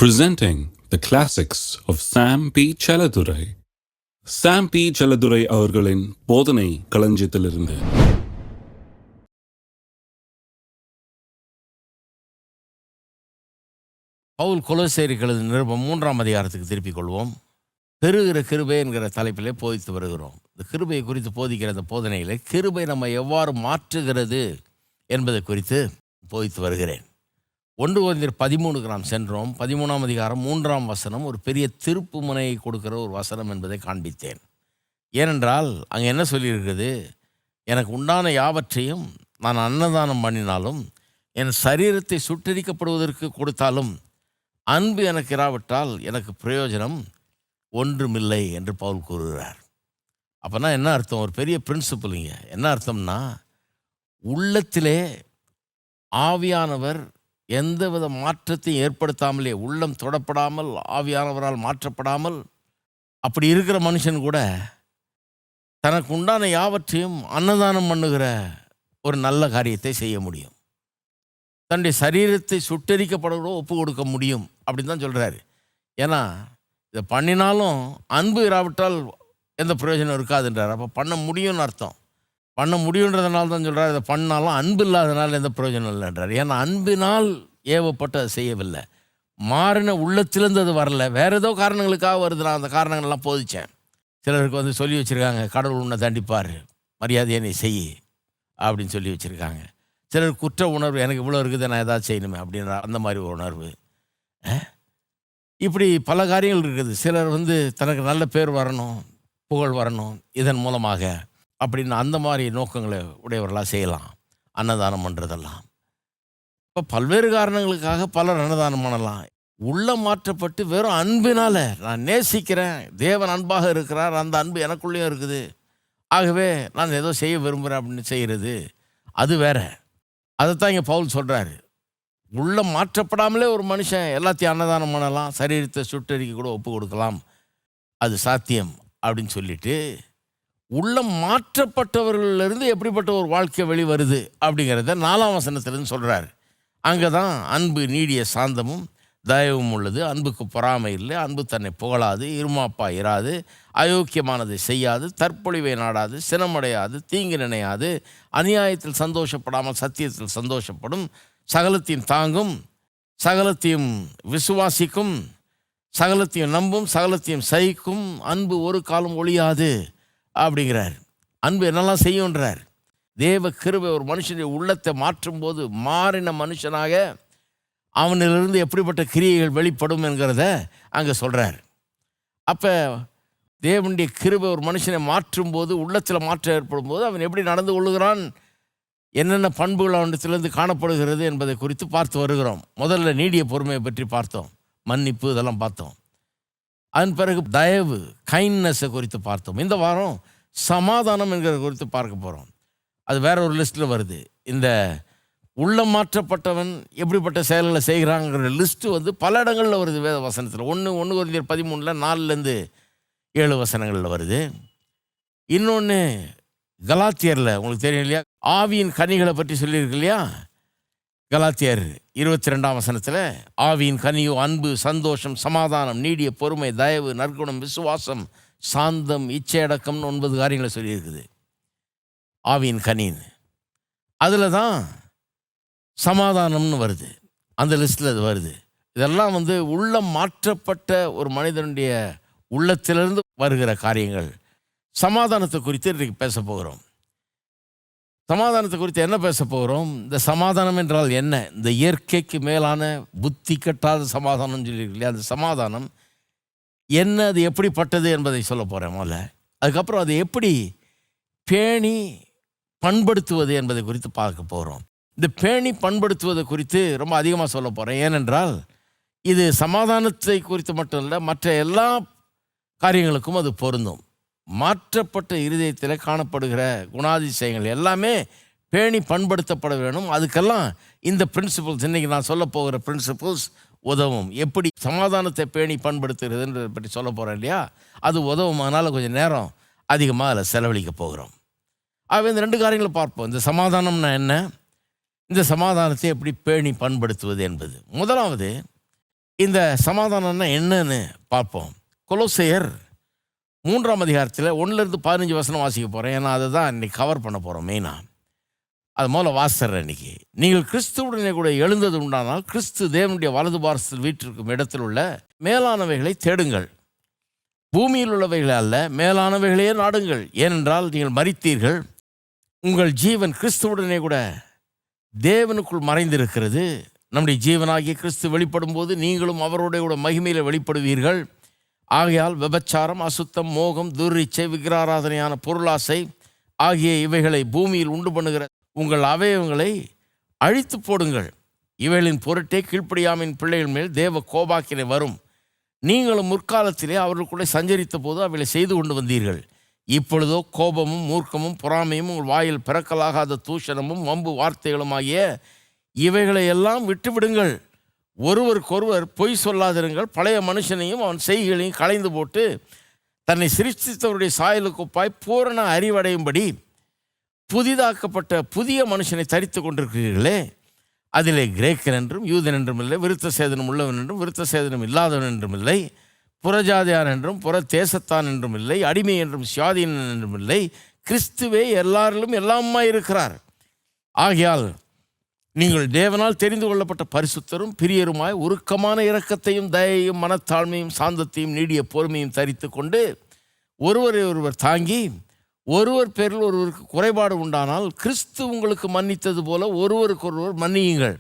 Presenting the classics of Sam P. Chaladurai. Sam P. Chaladurai அவர்களின் போதனை களஞ்சியத்திலிருந்து. பவுல் கொலோசேயர்களுக்கு நிருபம் 3ஆம் அதிகாரத்துக்கு திருப்பிக் கொள்வோம். பெருகிற கிருபை என்கிற தலைப்பிலே போதித்து வருகிறோம். இந்த கிருபையை குறித்து போதிக்கிற இந்த போதனையில் கிருபை நம்ம எவ்வாறு மாற்றுகிறது என்பதை குறித்து போதித்து வருகிறேன். 1 கொரிந்தியர் 13க்கு நாம் சென்றோம். 13ஆம் அதிகாரம் 3ஆம் வசனம் ஒரு பெரிய திருப்பு முனையை கொடுக்கிற ஒரு வசனம் என்பதை காண்பித்தேன். ஏனென்றால் அங்கே என்ன சொல்லியிருக்கிறது, எனக்கு உண்டான யாவற்றையும் நான் அன்னதானம் பண்ணினாலும் என் சரீரத்தை சுட்டரிக்கப்படுவதற்கு கொடுத்தாலும் அன்பு எனக்கு இராவிட்டால் எனக்கு பிரயோஜனம் ஒன்றுமில்லை என்று பவுல் கூறுகிறார். அப்போனா என்ன அர்த்தம்? ஒரு பெரிய பிரின்சிபலுங்க. என்ன அர்த்தம்னா, உள்ளத்திலே ஆவியானவர் எந்தவித மாற்றத்தையும் ஏற்படுத்தாமலே, உள்ளம் தொடப்படாமல் ஆவியானவரால் மாற்றப்படாமல் அப்படி இருக்கிற மனுஷன் கூட தனக்கு உண்டான யாவற்றையும் அன்னதானம் பண்ணுகிற ஒரு நல்ல காரியத்தை செய்ய முடியும். தன்னுடைய சரீரத்தை சுட்டரிக்கப்படக்கூட ஒப்பு கொடுக்க முடியும் அப்படின்னு தான் சொல்கிறாரு. ஏன்னா இதை பண்ணினாலும் அன்பு இராவிட்டால் எந்த பிரயோஜனம் இருக்காதுன்றார். அப்போ பண்ண முடியும்னு அர்த்தம். பண்ண முடியுன்றதுனால தான் சொல்கிறார். இதை பண்ணாலும் அன்பு இல்லாதனால எந்த பிரயோஜனம் இல்லைன்றார். ஏன்னா அன்பினால் ஏவப்பட்டு அதை செய்யவில்லை. மாறின உள்ளத்திலேருந்து அது வரல, வேறு ஏதோ காரணங்களுக்காக வருது. நான் அந்த காரணங்கள்லாம் போதித்தேன். சிலருக்கு சொல்லி வச்சுருக்காங்க, கடவுள் உன்னை தண்டிப்பார், மரியாதையை நீ செய் அப்படின்னு சொல்லி வச்சுருக்காங்க. சிலர் குற்ற உணர்வு, எனக்கு இவ்வளோ இருக்குது, நான் ஏதாவது செய்யணுமே அப்படின்ற அந்த மாதிரி ஒரு உணர்வு. இப்படி பல காரியங்கள் இருக்குது. சிலர் தனக்கு நல்ல பேர் வரணும், புகழ் வரணும் இதன் மூலமாக அப்படின்னு அந்த மாதிரி நோக்கங்களை உடையவர்களாக செய்யலாம். அன்னதானம் பண்ணுறதெல்லாம் இப்போ பல்வேறு காரணங்களுக்காக பலர் அன்னதானம் பண்ணலாம். உள்ளம் மாற்றப்பட்டு வெறும் அன்பினால், நான் நேசிக்கிறேன், தேவன் அன்பாக இருக்கிறார், அந்த அன்பு எனக்குள்ளேயும் இருக்குது, ஆகவே நான் ஏதோ செய்ய விரும்புகிறேன் அப்படின்னு செய்கிறது அது வேற. அதைத்தான் இங்கே பவுல் சொல்கிறாரு. உள்ளம் மாற்றப்படாமலே ஒரு மனுஷன் எல்லாத்தையும் அன்னதானம் பண்ணலாம், சரீரத்தை சுட்டரிக்க கூட ஒப்பு கொடுக்கலாம், அது சாத்தியம் அப்படின்னு சொல்லிட்டு, உள்ளம் மாற்றப்பட்டவர்களிலிருந்து எப்படிப்பட்ட ஒரு வாழ்க்கை வெளிவருது அப்படிங்கிறத 4ஆம் வசனத்திலிருந்து சொல்கிறார். அங்கே தான் அன்பு நீடிய சாந்தமும் தயவும் உள்ளது, அன்புக்கு பொறாமை இல்லை, அன்பு தன்னை புகழாது, இருமாப்பா இராது, அயோக்கியமானதை செய்யாது, தற்பொழிவை நாடாது, சினமடையாது, தீங்கு நினையாது, அநியாயத்தில் சந்தோஷப்படாமல் சத்தியத்தில் சந்தோஷப்படும், சகலத்தையும் தாங்கும், சகலத்தையும் விசுவாசிக்கும், சகலத்தையும் நம்பும், சகலத்தையும் சகிக்கும், அன்பு ஒரு காலம் ஒழியாது அப்படிங்கிறார். அன்பு என்னெல்லாம் செய்யுன்றார். தேவ கிருபை ஒரு மனுஷனுடைய உள்ளத்தை மாற்றும் போது மாறின மனுஷனாக அவனிலிருந்து எப்படிப்பட்ட கிரியைகள் வெளிப்படும் என்கிறத அங்கே சொல்கிறார். அப்போ தேவனுடைய கிருபை ஒரு மனுஷனை மாற்றும் போது, உள்ளத்தில் மாற்றம் ஏற்படும் போது அவன் எப்படி நடந்து கொள்ளுகிறான், என்னென்ன பண்புகள் அவனிடத்திலிருந்து காணப்படுகிறது என்பதை குறித்து பார்த்து வருகிறோம். முதல்ல நீடிய பொறுமையை பற்றி பார்த்தோம், மன்னிப்பு இதெல்லாம் பார்த்தோம். அதன் பிறகு தயவு, கைண்ட்னஸை குறித்து பார்த்தோம். இந்த வாரம் சமாதானம் என்கிற குறித்து பார்க்க போகிறோம். அது வேற ஒரு லிஸ்ட்டில் வருது. இந்த உள்ளம் மாற்றப்பட்டவன் எப்படிப்பட்ட செயல்களை செய்கிறாங்கிற லிஸ்ட்டு பல இடங்களில் வருது வேத வசனத்தில். 1 கொரிந்தியர் 13 4லேருந்து 7 வசனங்களில் வருது. இன்னொன்று கலாத்தியரில் உங்களுக்கு தெரியும் இல்லையா, ஆவியின் கனிகளை பற்றி சொல்லியிருக்கு இல்லையா. கலாத்தியர் 22ஆம் வசனத்தில் ஆவியின் கனியோ அன்பு, சந்தோஷம், சமாதானம், நீடிய பொறுமை, தயவு, நற்குணம், விசுவாசம், சாந்தம், இச்சையடக்கம்னு 9 காரியங்களை சொல்லியிருக்குது. ஆவியின் கனின்னு அதில் தான் சமாதானம்னு வருது, அந்த லிஸ்ட்டில் அது வருது. இதெல்லாம் உள்ளம் மாற்றப்பட்ட ஒரு மனிதனுடைய உள்ளத்திலிருந்து வருகிற காரியங்கள். சமாதானத்தை குறித்து இன்றைக்கு பேச போகிறோம். சமாதானத்தை குறித்து என்ன பேச போகிறோம்? இந்த சமாதானம் என்றால் என்ன? இந்த இயற்கைக்கு மேலான புத்தி கட்டாத சமாதானம் சொல்லியிருக்கு இல்லையா, அந்த சமாதானம் என்ன, அது எப்படிப்பட்டது என்பதை சொல்ல போகிறேன் முதல்ல. அதுக்கப்புறம் அதை எப்படி பேணி பண்படுத்துவது என்பதை குறித்து பார்க்க போகிறோம். இந்த பேணி பண்படுத்துவதை குறித்து ரொம்ப அதிகமாக சொல்ல போகிறேன். ஏனென்றால் இது சமாதானத்தை குறித்து மட்டும் இல்லை, மற்ற எல்லா காரியங்களுக்கும் அது பொருந்தும். மாற்றப்பட்ட இருதயத்தில் காணப்படுகிற குணாதிசயங்கள் எல்லாமே பேணி பண்படுத்தப்பட வேணும். அதுக்கெல்லாம் இந்த பிரின்சிபல்ஸ், இன்றைக்கி நான் சொல்ல போகிற பிரின்சிபல்ஸ் உதவும். எப்படி சமாதானத்தை பேணி பண்படுத்துகிறதுன்றதை பற்றி சொல்ல போகிறேன் இல்லையா, அது உதவும். அதனால் கொஞ்சம் நேரம் அதிகமாக அதில் செலவழிக்க போகிறோம். ஆகவே இந்த 2 காரியங்களை பார்ப்போம். இந்த சமாதானம்னா என்ன, இந்த சமாதானத்தை எப்படி பேணி பண்படுத்துவது என்பது. முதலாவது, இந்த சமாதானம்னா என்னன்னு பார்ப்போம். கொலோசையர் 3ஆம் அதிகாரத்தில் 1-15 வசனம் வாசிக்க போகிறேன். ஏன்னா அதை தான் இன்னைக்கு கவர் பண்ண போகிறோம் மெயினாக. அது முதல்ல வாசிடுறேன். இன்னைக்கு நீங்கள் கிறிஸ்துவுடனே கூட எழுந்தது உண்டானால் கிறிஸ்து தேவனுடைய வலது பாரசத்தில் வீற்றிருக்கும் இடத்தில் உள்ள மேலானவைகளை தேடுங்கள், பூமியில் உள்ளவைகளை அல்ல, மேலானவைகளையே நாடுங்கள். ஏனென்றால் நீங்கள் மரித்தீர்கள், உங்கள் ஜீவன் கிறிஸ்துவுடனே கூட தேவனுக்குள் மறைந்திருக்கிறது. நம்முடைய ஜீவனாகிய கிறிஸ்து வெளிப்படும் போது நீங்களும் அவருடைய கூட மகிமையில் வெளிப்படுவீர்கள். ஆகையால் விபச்சாரம், அசுத்தம், மோகம், துர்ரிச்சை, விக்கிராராதனையான பொருளாசை ஆகிய இவைகளை பூமியில் உண்டு பண்ணுகிற உங்கள் அவயவங்களை அழித்து போடுங்கள். இவைகளின் பொருட்டே கீழ்ப்படியாமையின் பிள்ளைகள் மேல் தேவ கோபாக்கினை வரும். நீங்களும் முற்காலத்திலே அவர்களுக்குள்ளே சஞ்சரித்த போது அவைகளை செய்து கொண்டு வந்தீர்கள். இப்பொழுதோ கோபமும் மூர்க்கமும் பொறாமையும் உங்கள் வாயில் பிறக்கலாகாத தூஷணமும் வம்பு வார்த்தைகளும் ஆகிய இவைகளை எல்லாம் விட்டுவிடுங்கள். ஒருவருக்கொருவர் பொய் சொல்லாதிருங்கள். பழைய மனுஷனையும் அவன் செய்கைகளையும் களைந்து போட்டு தன்னை சிருஷ்டித்தவருடைய சாயலுக்கு ஒப்பாய் பூரண அறிவடையும்படி புதிதாக்கப்பட்ட புதிய மனுஷனை தரித்து கொண்டிருக்கிறீர்களே. அதிலே கிரேக்கன் என்றும் யூதன் என்றும் இல்லை, விருத்த சேதனம் உள்ளவன் என்றும் விருத்த சேதனம் இல்லாதவன் என்றும் இல்லை, புறஜாதியார் என்றும் புற தேசத்தான் என்றும் இல்லை, அடிமை என்றும் சுயாதீனன் என்றும் இல்லை, கிறிஸ்துவே எல்லாரிலும் எல்லாமா இருக்கிறார். ஆகையால் நீங்கள் தேவனால் தெரிந்து கொள்ளப்பட்ட பரிசுத்தரும் பிரியருமாய் உருக்கமான இரக்கத்தையும் தயையும் மனத்தாழ்மையும் சாந்தத்தையும் நீடிய பொறுமையும் தரித்து கொண்டு ஒருவரை ஒருவர் தாங்கி ஒருவர் பேரில் ஒருவருக்கு குறைபாடு உண்டானால் கிறிஸ்து உங்களுக்கு மன்னித்தது போல ஒருவருக்கொருவர் மன்னியுங்கள்.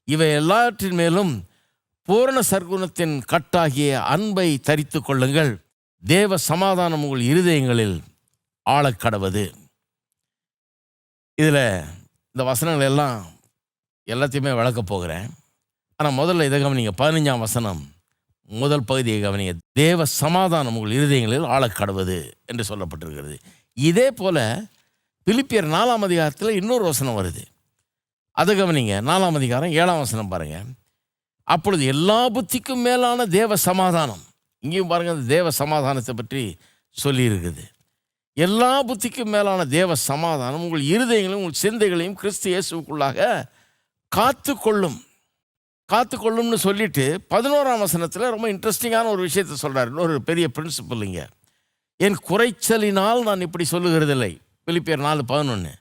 இவை எல்லாவற்றின் மேலும் பூரண சர்க்குணத்தின் கட்டாகிய அன்பை தரித்து கொள்ளுங்கள். தேவ சமாதானம் உங்கள் இருதயங்களில் ஆழக்கடவது. இதில் இந்த வசனங்கள் எல்லாம் எல்லாத்தையுமே விளக்கப் போகிறேன். ஆனால் முதல்ல இதை கவனிங்க. 15ஆம் வசனம் முதல் பகுதியை கவனிங்க. தேவ சமாதானம் உங்கள் இருதயங்களில் ஆழக்கடவது என்று சொல்லப்பட்டிருக்கிறது. இதே போல் பிலிப்பியர் 4ஆம் அதிகாரத்தில் இன்னொரு வசனம் வருது. அதை கவனிங்க. 4ஆம் அதிகாரம் 7ஆம் வசனம் பாருங்கள். அப்பொழுது எல்லா புத்திக்கும் மேலான தேவ சமாதானம், இங்கேயும் பாருங்கள் அந்த தேவ சமாதானத்தை பற்றி சொல்லியிருக்குது. எல்லா புத்திக்கும் மேலான தேவ சமாதானம் உங்கள் இருதயங்களையும் உங்கள் சிந்தைகளையும் கிறிஸ்து இயேசுவுக்குள்ளாக காத்துக்கொள்ளும்னு சொல்லிட்டு 11ஆம் வசனத்தில் ரொம்ப இன்ட்ரெஸ்டிங்கான ஒரு விஷயத்தை சொல்கிறார். இன்னொரு பெரிய பிரின்சிபல் இங்கே. என் குறைச்சலினால் நான் இப்படி சொல்லுகிறதில்லை. பிலிப்பியர் 4:11.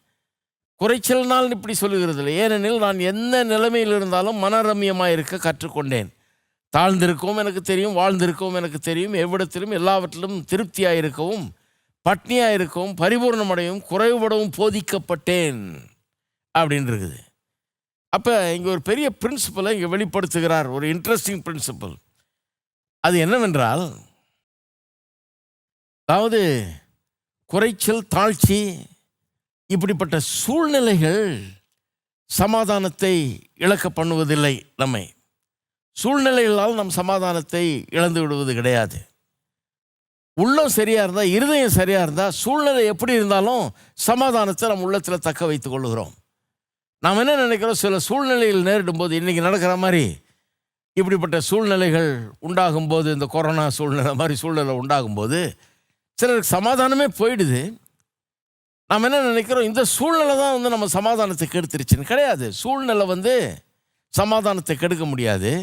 குறைச்சலினால் இப்படி சொல்லுகிறதில்லை, ஏனெனில் நான் எந்த நிலைமையில் இருந்தாலும் மனரம்யமாக இருக்க கற்றுக்கொண்டேன். தாழ்ந்திருக்கவும் எனக்கு தெரியும், வாழ்ந்திருக்கவும் எனக்கு தெரியும், எவ்விடத்திலும் எல்லாவற்றிலும் திருப்தியாக இருக்கவும் பட்னியாக இருக்கவும் பரிபூர்ணமடையவும் குறைவுபடவும் போதிக்கப்பட்டேன் அப்படின்னு இருக்குது. அப்போ இங்கே ஒரு பெரிய பிரின்சிபலை இங்கே வெளிப்படுத்துகிறார். ஒரு இன்ட்ரெஸ்டிங் பிரின்சிபல். அது என்னவென்றால், அதாவது குறைச்சல், தாழ்ச்சி, இப்படிப்பட்ட சூழ்நிலைகள் சமாதானத்தை இழக்க பண்ணுவதில்லை. நம்மை சூழ்நிலைகளால் நம் சமாதானத்தை இழந்து விடுவது கிடையாது. உள்ளம் சரியாக இருந்தால், இருதயம் சரியாக இருந்தால், சூழ்நிலை எப்படி இருந்தாலும் சமாதானத்தை நம்ம உள்ளத்தில் தக்க வைத்துக் கொள்ளுகிறோம். நாம் என்ன நினைக்கிறோம், சில சூழ்நிலைகள் நேரிடும் போது, இன்றைக்கி நடக்கிற மாதிரி இப்படிப்பட்ட சூழ்நிலைகள் உண்டாகும்போது, இந்த கொரோனா சூழ்நிலை மாதிரி சூழ்நிலை உண்டாகும்போது சிலருக்கு சமாதானமே போயிடுது. நாம் என்ன நினைக்கிறோம், இந்த சூழ்நிலை தான் நம்ம சமாதானத்தை கெடுத்துருச்சுன்னு. கிடையாது. சூழ்நிலை சமாதானத்தை கெடுக்க முடியாது.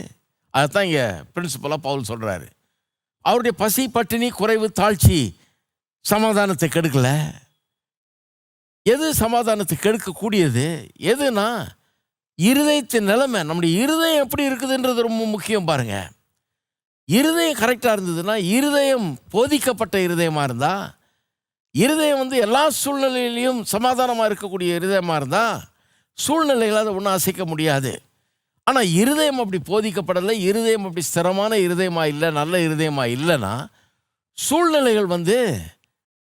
அதுதான் இங்கே பிரின்சிபலாக பவுல் சொல்கிறாரு. அவருடைய பசி, பட்டினி, குறைவு, தாழ்ச்சி சமாதானத்தை கெடுக்கலை. எது சமாதானத்தை கெடுக்கக்கூடியது எதுனா இருதயத்தின் நிலைமை. நம்முடைய இருதயம் எப்படி இருக்குதுன்றது ரொம்ப முக்கியம். பாருங்க, இருதயம் கரெக்டாக இருந்ததுன்னா, இருதயம் போதிக்கப்பட்ட இருதயமாக இருந்தால், இருதயம் எல்லா சூழ்நிலையிலையும் சமாதானமாக இருக்கக்கூடிய இருதயமாக இருந்தால் சூழ்நிலைகளை அதை ஒன்றும் அசைக்க முடியாது. ஆனால் இருதயம் அப்படி போதிக்கப்படலை, இருதயம் அப்படி ஸ்திரமான இருதயமாக இல்லை, நல்ல இருதயமாக இல்லைன்னா சூழ்நிலைகள்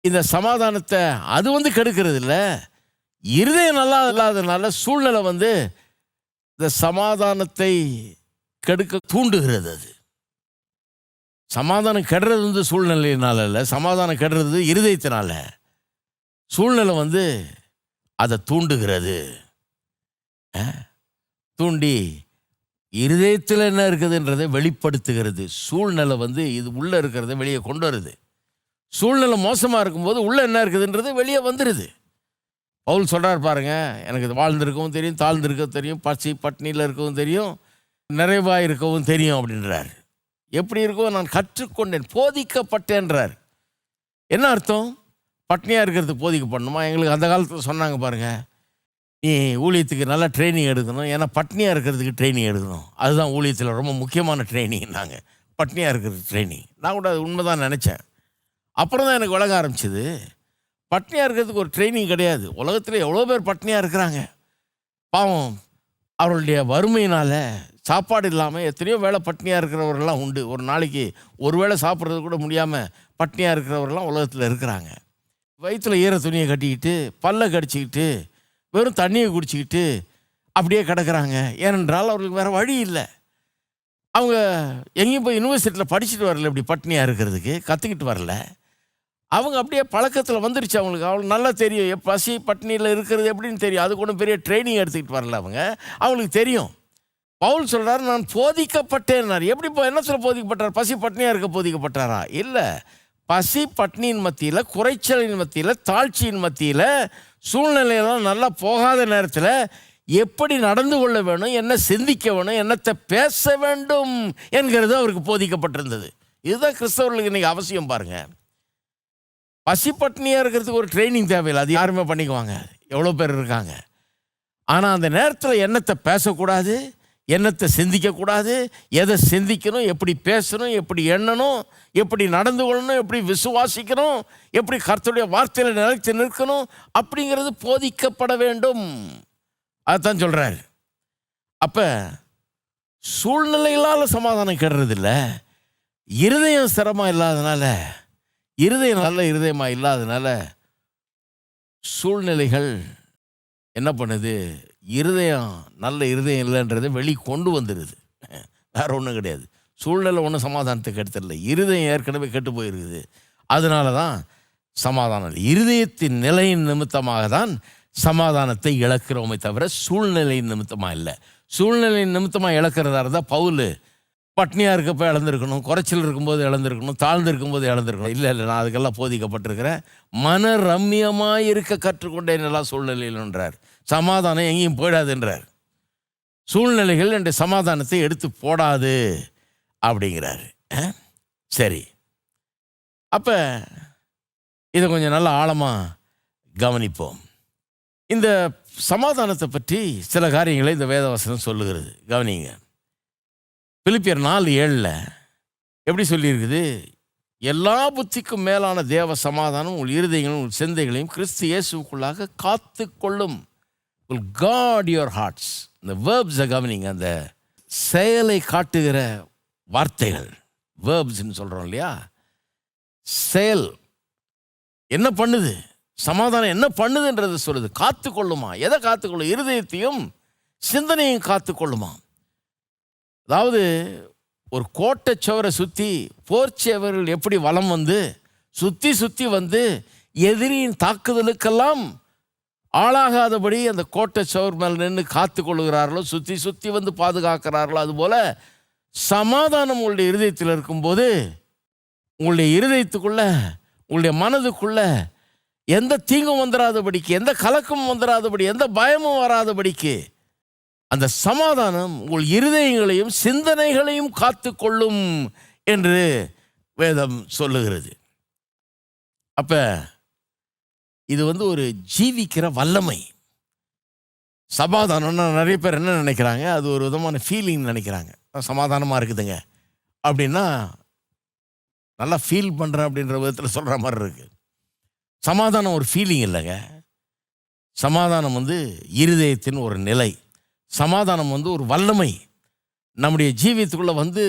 இந்த சமாதானத்தை அது கெடுக்கிறது இல்லை. இருதயம் நல்லா இல்லாததுனால சூழ்நிலை இந்த சமாதானத்தை கெடுக்க தூண்டுகிறது. அது சமாதானம் கெடுறது சூழ்நிலையினால இல்லை, சமாதானம் கெடுறது இருதயத்தினால. சூழ்நிலை அதை தூண்டுகிறது. தூண்டி இருதயத்தில் என்ன இருக்குதுன்றதை வெளிப்படுத்துகிறது. சூழ்நிலை இது உள்ளே இருக்கிறத வெளியே கொண்டு வருது. சூழ்நிலை மோசமாக இருக்கும்போது உள்ளே என்ன இருக்குதுன்றது வெளியே வந்துடுது. பவுல் சொல்கிறார் பாருங்க, எனக்கு இது வாழ்ந்திருக்கவும் தெரியும், தாழ்ந்திருக்கவும் தெரியும், பசி பட்னியில் இருக்கவும் தெரியும், நிறைவாக இருக்கவும் தெரியும் அப்படின்றார். எப்படி இருக்கவும் நான் கற்றுக்கொண்டேன், போதிக்கப்பட்டேன்றார். என்ன அர்த்தம்? பட்னியாக இருக்கிறது போதிக்கப்படணுமா? எங்களுக்கு அந்த காலத்தில் சொன்னாங்க பாருங்கள், நீ ஊழியத்துக்கு நல்லா ட்ரைனிங் எடுக்கணும், ஏன்னா பட்னியாக இருக்கிறதுக்கு ட்ரைனிங் எடுக்கணும், அதுதான் ஊழியத்தில் ரொம்ப முக்கியமான ட்ரைனிங்னாங்க. பட்னியாக இருக்கிறது ட்ரைனிங். நான் கூட அது உண்மை தான் நினச்சேன். அப்புறம் தான் எனக்கு விளங்க ஆரம்பிச்சிது, பட்னியாக இருக்கிறதுக்கு ஒரு ட்ரைனிங் கிடையாது. உலகத்தில் எவ்வளோ பேர் பட்னியாக இருக்கிறாங்க. பாவம், அவர்களுடைய வறுமையினால் சாப்பாடு இல்லாமல் எத்தனையோ வேளை பட்னியாக இருக்கிறவர்கள்லாம் உண்டு. ஒரு நாளைக்கு ஒரு வேளை சாப்பிட்றது கூட முடியாமல் பட்னியாக இருக்கிறவர்கள்லாம் உலகத்தில் இருக்கிறாங்க. வயிற்றில் ஈர துணியை கட்டிக்கிட்டு, பல்லை கடிச்சிக்கிட்டு, வெறும் தண்ணியை குடிச்சிக்கிட்டு அப்படியே கிடக்கிறாங்க. ஏனென்றால் அவர்களுக்கு வேறு வழி இல்லை. அவங்க எங்கேயும் போய் யூனிவர்சிட்டியில் படிச்சுட்டு வரல, இப்படி பட்னியாக இருக்கிறதுக்கு கற்றுக்கிட்டு வரல. அவங்க அப்படியே பழக்கத்தில் வந்துருச்சு. அவங்களுக்கு நல்லா தெரியும் பசி பட்னியில் இருக்கிறது எப்படின்னு தெரியும். அது கூட பெரிய ட்ரைனிங் எடுத்துக்கிட்டு வரல அவங்களுக்கு தெரியும். பவுல் சொல்கிறார், நான் போதிக்கப்பட்டேன்னார். எப்படி என்ன சொல்ல போதிக்கப்பட்டார்? பசி பட்னியாக இருக்க போதிக்கப்பட்டாரா? இல்லை. பசி பட்னியின் மத்தியில், குறைச்சலின் மத்தியில், தாழ்ச்சியின் மத்தியில், சூழ்நிலையெல்லாம் நல்லா போகாத நேரத்தில் எப்படி நடந்து கொள்ள வேணும், என்ன சிந்திக்க வேணும், என்னத்தை பேச வேண்டும் என்கிறது அவருக்கு போதிக்கப்பட்டிருந்தது. இதுதான் கிறிஸ்தவர்களுக்கு இன்றைக்கி அவசியம். பாருங்கள், பசி பட்னியாக இருக்கிறதுக்கு ஒரு ட்ரைனிங் தேவையில்லை, அது யாருமே பண்ணிக்குவாங்க, எவ்வளோ பேர் இருக்காங்க. ஆனால் அந்த நேரத்தில் என்னத்தை பேசக்கூடாது, என்னத்தை சிந்திக்கக்கூடாது, எதை சிந்திக்கணும், எப்படி பேசணும், எப்படி எண்ணணும், எப்படி நடந்து கொள்ளணும், எப்படி விசுவாசிக்கணும், எப்படி கர்த்தருடைய வார்த்தையில் நிலைத்து நிற்கணும் அப்படிங்கிறது போதிக்கப்பட வேண்டும். அதுதான் சொல்கிறார். அப்போ சூழ்நிலைகளால் சமாதானம் கெடுறதில்ல, இருதயம் சிரமம் இல்லாதனால, இருதயம் நல்ல இருதயமாக இல்லாதனால சூழ்நிலைகள் என்ன பண்ணுது, இருதயம் நல்ல இருதயம் இல்லைன்றதை வெளி கொண்டு வந்துடுது. வேறு ஒன்றும் கிடையாது. சூழ்நிலை ஒன்றும் சமாதானத்துக்கு எடுத்துடல, இருதயம் ஏற்கனவே கெட்டு போயிருக்குது. அதனால தான் சமாதானம் இல்லை. இருதயத்தின் நிலையின் நிமித்தமாக தான் சமாதானத்தை இழக்கிறோமே தவிர சூழ்நிலையின் நிமித்தமாக இல்லை. சூழ்நிலையின் நிமித்தமாக இழக்கிறதா இருந்தால் பவுல் பட்னியாக இருக்கப்போ இழந்திருக்கணும், குறைச்சல் இருக்கும்போது இழந்திருக்கணும், தாழ்ந்திருக்கும்போது இழந்திருக்கணும். இல்லை, நான் அதுக்கெல்லாம் போதிக்கப்பட்டிருக்கிறேன். மன ரம்மியமாக இருக்க கற்றுக்கொண்டேன் எல்லா சூழ்நிலையில்ன்றார். சமாதானம் எங்கேயும் போயிடாதுன்றார். சூழ்நிலைகள் என்ற சமாதானத்தை எடுத்து போடாது அப்படிங்கிறாரு. சரி, அப்போ இதை கொஞ்சம் நல்லா ஆழமாக கவனிப்போம். இந்த சமாதானத்தை பற்றி சில காரியங்களை இந்த வேதவசனம் சொல்லுகிறது. கவனிங்க. பிலிப்பியர் 4:7 எப்படி சொல்லியிருக்குது? எல்லா புத்திக்கும் மேலான தேவ சமாதானம் உங்கள் இருதயங்களும் உங்கள் சிந்தைகளையும் கிறிஸ்து இயேசுக்குள்ளாக காத்து கொள்ளும். will guard your hearts. இந்த வேர்ப்ஸை கவனிங்க. அந்த செயலை காட்டுகிற வார்த்தைகள், வேர்ப்ஸ்ன்னு சொல்கிறோம் இல்லையா? செயல் என்ன பண்ணுது, சமாதானம் என்ன பண்ணுதுன்றது சொல்லுது. காத்து கொள்ளுமா? எதை காத்துக்கொள்ளும்? இருதயத்தையும் சிந்தனையும் காத்து கொள்ளுமா. அதாவது ஒரு கோட்டை சுவரை சுற்றி போர்ச்சேவர்கள் எப்படி வலம் வந்து சுற்றி வந்து எதிரியின் தாக்குதலுக்கெல்லாம் ஆளாகாதபடி அந்த கோட்டை சுவர் மேல் நின்று காத்து கொள்ளுகிறார்களோ, சுற்றி வந்து பாதுகாக்கிறார்களோ, அதுபோல் சமாதானம் உங்களுடைய இருதயத்தில் இருக்கும்போது உங்களுடைய இருதயத்துக்குள்ள, உங்களுடைய மனதுக்குள்ள எந்த தீங்கும் வந்துடாதபடிக்கு, எந்த கலக்கமும் வந்துடாதபடி, எந்த பயமும் வராதபடிக்கு அந்த சமாதானம் உங்கள் இருதயங்களையும் சிந்தனைகளையும் காத்து கொள்ளும் என்று வேதம் சொல்லுகிறது. அப்போ இது ஒரு ஜீவிக்கிற வல்லமை. சமாதானம்னா நிறைய பேர் என்ன நினைக்கிறாங்க, அது ஒரு விதமான ஃபீலிங் நினைக்கிறாங்க. சமாதானமாக இருக்குதுங்க அப்படின்னா நல்லா ஃபீல் பண்ணுறேன் அப்படின்ற விதத்தில் சொல்கிற மாதிரி இருக்குது. சமாதானம் ஒரு ஃபீலிங் இல்லைங்க. சமாதானம் இருதயத்தின் ஒரு நிலை. சமாதானம் ஒரு வல்லமை. நம்முடைய ஜீவியத்துக்குள்ளே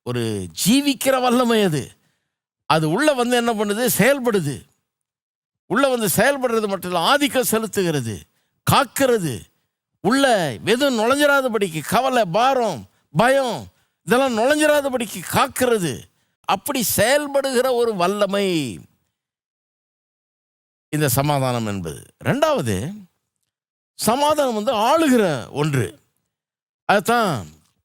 ஒரு ஜீவிக்கிற வல்லமை. அது உள்ளே என்ன பண்ணுது, செயல்படுது. உள்ளே செயல்படுறது மட்டும் இல்லை, ஆதிக்கம் செலுத்துகிறது, காக்கிறது. உள்ள எதுவும் நுழைஞ்சிடாதபடிக்கு, கவலை, பாரம், பயம் இதெல்லாம் நுழைஞ்சிடாதபடிக்கு காக்கிறது. அப்படி செயல்படுகிற ஒரு வல்லமை இந்த சமாதானம் என்பது. ரெண்டாவது, சமாதானம் ஆளுகிற ஒன்று. அதுதான்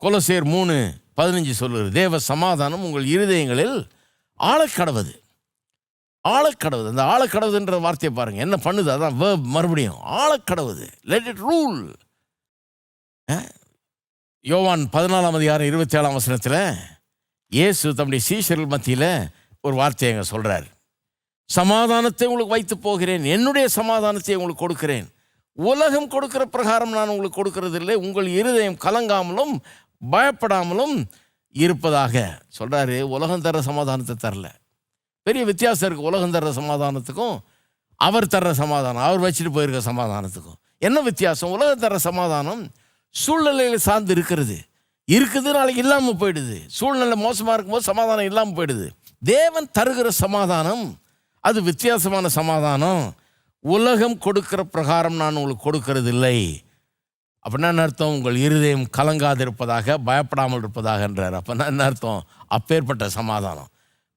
கொலோசியர் 3:15 சொல்லுகிறது. தேவ சமாதானம் உங்கள் இருதயங்களில் ஆழக்கடவுது. ஆழக்கடவுது. அந்த ஆழக்கடவுதுன்ற வார்த்தையை பாருங்கள், என்ன பண்ணுது? அதான் வேர்ப். மறுபடியும் ஆழக்கடவுது. Let it rule. யோவான் 14:27 இயேசு தம்முடைய சீஷர்கள் மத்தியில் ஒரு வார்த்தையை அங்கே சொல்கிறார். சமாதானத்தை உங்களுக்கு வைத்து போகிறேன், என்னுடைய சமாதானத்தை உங்களுக்கு கொடுக்கிறேன். உலகம் கொடுக்கிற பிரகாரம் நான் உங்களுக்கு கொடுக்கறதில்லை. உங்கள் இருதயம் கலங்காமலும் பயப்படாமலும் இருப்பதாக சொல்கிறாரு. உலகம் தர்ற சமாதானத்தை தரல. பெரிய வித்தியாசம் இருக்குது உலகம் தர்ற சமாதானத்துக்கும் அவர் தர்ற சமாதானம், அவர் வச்சுட்டு போயிருக்க சமாதானத்துக்கும். என்ன வித்தியாசம்? உலகம் தர்ற சமாதானம் சூழ்நிலையில் சார்ந்து இருக்குது, நாளைக்கு இல்லாமல் போயிடுது. சூழ்நிலை மோசமாக இருக்கும்போது சமாதானம் இல்லாமல் போயிடுது. தேவன் தருகிற சமாதானம் அது வித்தியாசமான சமாதானம். உலகம் கொடுக்கிற பிரகாரம் நான் உங்களுக்கு கொடுக்கறது இல்லை. அப்படின்னா என்ன அர்த்தம்? உங்கள் இருதயம் கலங்காதிருப்பதாக, பயப்படாமல் இருப்பதாகன்றார். அப்படின்னா என்ன அர்த்தம்? அப்பேற்பட்ட சமாதானம்.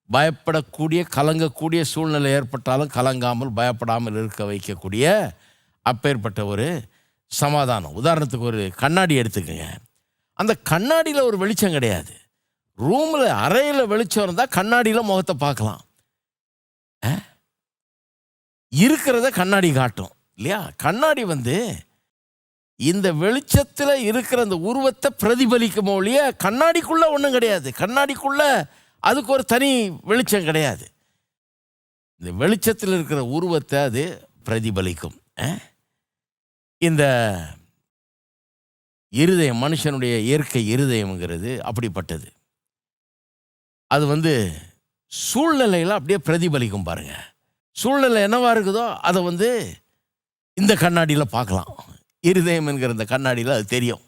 பயப்படக்கூடிய கலங்கக்கூடிய சூழ்நிலை ஏற்பட்டாலும் கலங்காமல் பயப்படாமல் இருக்க வைக்கக்கூடிய அப்பேற்பட்ட ஒரு சமாதானம். உதாரணத்துக்கு ஒரு கண்ணாடி எடுத்துக்கங்க. அந்த கண்ணாடியில் ஒரு வெளிச்சம் கிடையாது. ரூமில் அறையில் வெளிச்சம் இருந்தால் கண்ணாடியில் முகத்தை பார்க்கலாம். இருக்கிறத கண்ணாடி காட்டும் இல்லையா? கண்ணாடி இந்த வெளிச்சத்தில் இருக்கிற அந்த உருவத்தை பிரதிபலிக்கும் ஒழிய கண்ணாடிக்குள்ளே ஒன்றும் கிடையாது. கண்ணாடிக்குள்ளே அதுக்கு ஒரு தனி வெளிச்சம் கிடையாது. இந்த வெளிச்சத்தில் இருக்கிற உருவத்தை அது பிரதிபலிக்கும். இந்த இருதயம், மனுஷனுடைய இயற்கை இருதயம்ங்கிறது அப்படிப்பட்டது. அது சூழ்நிலையில் அப்படியே பிரதிபலிக்கும். பாருங்க, சூழ்நிலை என்னவா இருக்குதோ அதை இந்த கண்ணாடியில் பார்க்கலாம். இருதயம் என்கிற இந்த கண்ணாடியில் அது தெரியும்.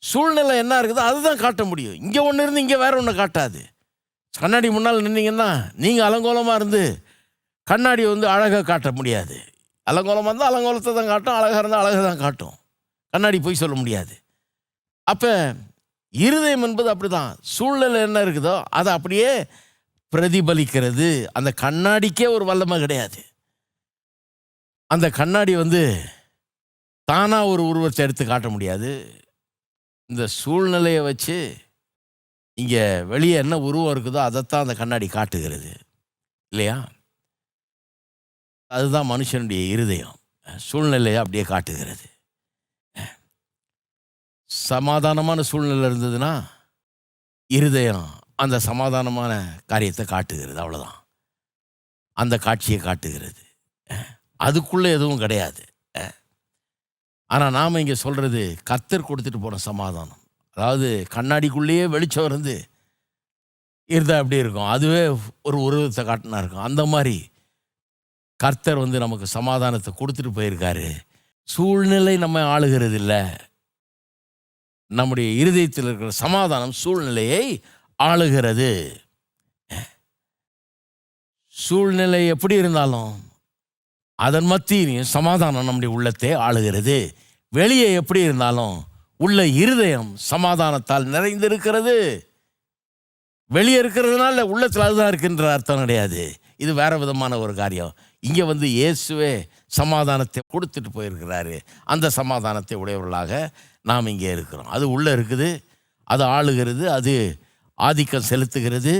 சூழ்நிலை என்ன இருக்குதோ அதுதான் காட்ட முடியும். இங்கே ஒன்று இருந்து இங்கே வேற ஒன்று காட்டாது. கண்ணாடி முன்னால் நின்னீங்கன்னா நீங்கள் அலங்கோலமாக இருந்து கண்ணாடி அழகாக காட்ட முடியாது. அலங்கோலமாக இருந்தால் அலங்கோலத்தை தான் காட்டும், அழகாக இருந்தால் அழகாக தான் காட்டும். கண்ணாடி போய் சொல்ல முடியாது. அப்போ இருதயம் என்பது அப்படி தான். சூழ்நிலை என்ன இருக்குதோ அதை அப்படியே பிரதிபலிக்கிறது. அந்த கண்ணாடிக்கே ஒரு வல்லமை கிடையாது. அந்த கண்ணாடி தானாக ஒரு உருவத்தை எடுத்து காட்ட முடியாது. இந்த சூழ்நிலையை வச்சு இங்கே வெளியே என்ன உருவம் இருக்குதோ அதைத்தான் அந்த கண்ணாடி காட்டுகிறது இல்லையா? அதுதான் மனுஷனுடைய இருதயம். சூழ்நிலையை அப்படியே காட்டுகிறது. சமாதானமான சூழ்நிலை இருந்ததுன்னா இருதயம் அந்த சமாதானமான காரியத்தை காட்டுகிறது. அவ்வளோதான். அந்த காட்சியை காட்டுகிறது. அதுக்குள்ளே எதுவும் கிடையாது. ஆனால் நாம் இங்கே சொல்கிறது கர்த்தர் கொடுத்துட்டு போன சமாதானம். அதாவது கண்ணாடிக்குள்ளேயே வெளிச்சம் இருந்தால் எப்படி இருக்கும்? அதுவே ஒரு உருவத்தை காட்டினா இருக்கும். அந்த மாதிரி கர்த்தர் நமக்கு சமாதானத்தை கொடுத்துட்டு போயிருக்காரு. சூழ்நிலை நம்ம ஆளுகிறது இல்லை. நம்முடைய இருதயத்தில் இருக்கிற சமாதானம் சூழ்நிலையை ஆளுகிறது. சூழ்நிலை எப்படி இருந்தாலும் அதன் மத்தியிலும் சமாதானம் நம்முடைய உள்ளத்தை ஆளுகிறது. வெளியே எப்படி இருந்தாலும் உள்ள இருதயம் சமாதானத்தால் நிறைந்திருக்கிறது. வெளியே இருக்கிறதுனால உள்ளத்தில் அதுதான் இருக்கின்ற அர்த்தம் கிடையாது. இது வேற விதமான ஒரு காரியம். இங்கே இயேசுவே சமாதானத்தை கொடுத்துட்டு போயிருக்கிறாரு. அந்த சமாதானத்தை உடையவர்களாக நாம் இங்கே இருக்கிறோம். அது உள்ளே இருக்குது, அது ஆளுகிறது, அது ஆதிக்கம் செலுத்துகிறது,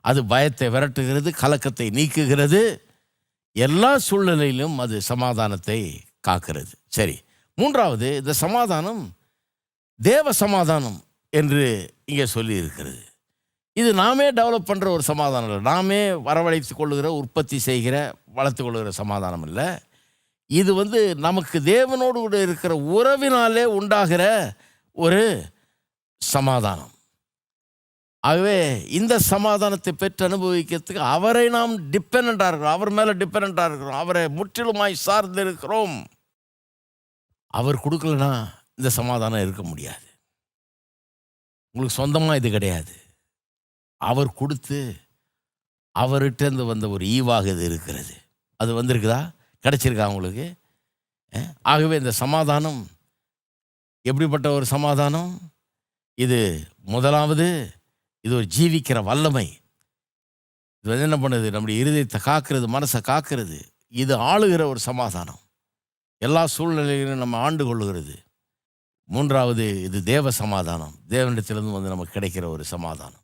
அது பயத்தை விரட்டுகிறது, கலக்கத்தை நீக்குகிறது. எல்லா சூழ்நிலையிலும் அது சமாதானத்தை காக்கிறது. சரி, மூன்றாவது, இந்த சமாதானம் தேவ சமாதானம் என்று இங்கே சொல்லி இருக்கிறது. இது நாமே டெவலப் பண்ணுற ஒரு சமாதானம் இல்லை. நாமே வரவழைத்து கொள்ளுகிற, உற்பத்தி செய்கிற, வளர்த்து கொள்ளுகிற சமாதானம் இல்லை. இது நமக்கு தேவனோடு கூட இருக்கிற உறவினாலே உண்டாகிற ஒரு சமாதானம். ஆகவே இந்த சமாதானத்தை பெற்று அனுபவிக்கிறதுக்கு அவரை நாம் டிபெண்டாக இருக்கிறோம். அவர் மேலே டிபெண்டாக இருக்கிறோம். அவரை முற்றிலுமாய் சார்ந்து இருக்கிறோம். அவர் கொடுக்கலனா இந்த சமாதானம் இருக்க முடியாது. உங்களுக்கு சொந்தமாக இது கிடையாது. அவர் கொடுத்து அவர்கிட்ட வந்த ஒரு ஈவாக இது இருக்கிறது. அது வந்திருக்குதா? கிடைச்சிருக்கா உங்களுக்கு? ஆகவே இந்த சமாதானம் எப்படிப்பட்ட ஒரு சமாதானம்? இது முதலாவது, இது ஒரு ஜீவிக்கிற வல்லமை. இது என்ன பண்ணுது? நம்முடைய இருதயத்தை காக்கிறது, மனசை காக்கிறது. இது ஆளுகிற ஒரு சமாதானம். எல்லா சூழ்நிலையிலும் நம்ம ஆண்டு கொள்ளுகிறது. மூன்றாவது, இது தேவ சமாதானம். தேவனிடத்திலிருந்து நமக்கு கிடைக்கிற ஒரு சமாதானம்.